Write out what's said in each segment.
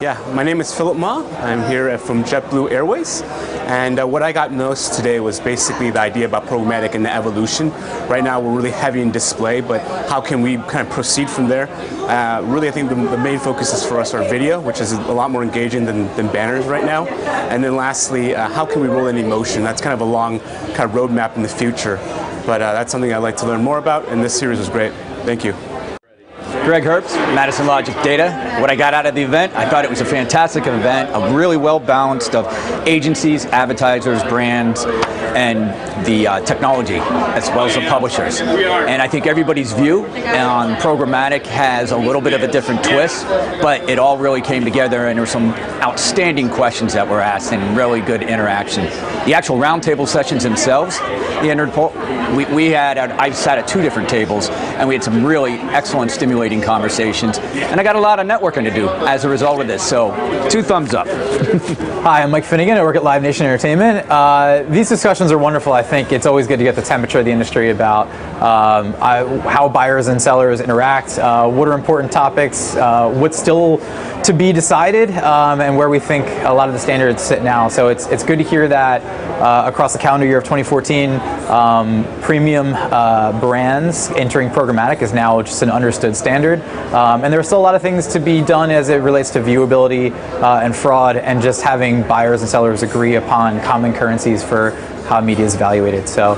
Yeah, my name is Philip Ma. I'm here from JetBlue Airways, and what I got most today was basically the idea about programmatic and the evolution. Right now we're really heavy in display, but how can we kind of proceed from there? Really, I think the main focus is for us our video, which is a lot more engaging than banners right now. And then lastly, how can we roll in emotion? That's kind of a long kind of roadmap in the future, but that's something I'd like to learn more about, and this series was great. Thank you. Greg Herps, Madison Logic Data. What I got out of the event, I thought it was a fantastic event, a really well balanced of agencies, advertisers, brands, and the technology, as well as the publishers. And I think everybody's view on programmatic has a little bit of a different twist, but it all really came together, and there were some outstanding questions that were asked and really good interaction. The actual roundtable sessions themselves, I sat at 2 different tables, and we had some really excellent, stimulating conversations, and I got a lot of networking to do as a result of this, so 2 thumbs up. Hi, I'm Mike Finnegan. I work at Live Nation Entertainment. These discussions are wonderful. I think it's always good to get the temperature of the industry about how buyers and sellers interact, what are important topics, what's still to be decided, and where we think a lot of the standards sit now. So it's good to hear that across the calendar year of 2014, premium brands entering programmatic is now just an understood standard. And there are still a lot of things to be done as it relates to viewability and fraud, and just having buyers and sellers agree upon common currencies for how media is evaluated. So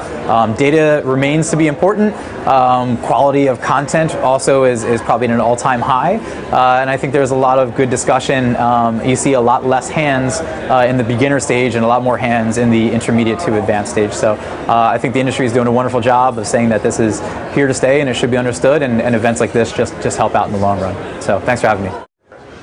data remains to be important. Quality of content also is probably at an all-time high. And I think there's a lot of good discussion. You see a lot less hands in the beginner stage and a lot more hands in the intermediate to advanced stage. So I think the industry is doing a wonderful job of saying that this is here to stay and it should be understood, and events like this just help out in the long run. So thanks for having me.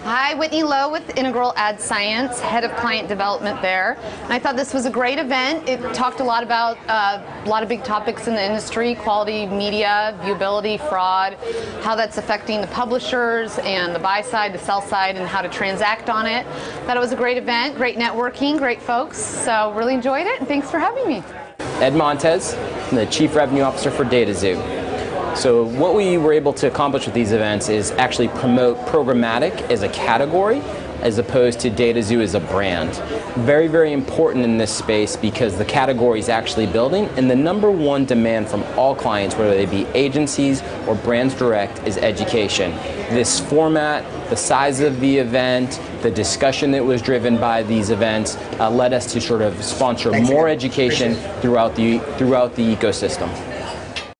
Hi, Whitney Low with Integral Ad Science, Head of Client Development there. And I thought this was a great event. It talked a lot about a lot of big topics in the industry: quality media, viewability, fraud, how that's affecting the publishers and the buy side, the sell side, and how to transact on it. Thought it was a great event, great networking, great folks. So really enjoyed it, and thanks for having me. Ed Montes, I'm the Chief Revenue Officer for DataZoo. So what we were able to accomplish with these events is actually promote programmatic as a category as opposed to DataZoo as a brand. Very, very important in this space because the category is actually building, and the #1 demand from all clients, whether they be agencies or brands direct, is education. This format, the size of the event, the discussion that was driven by these events led us to sort of sponsor more education throughout the ecosystem.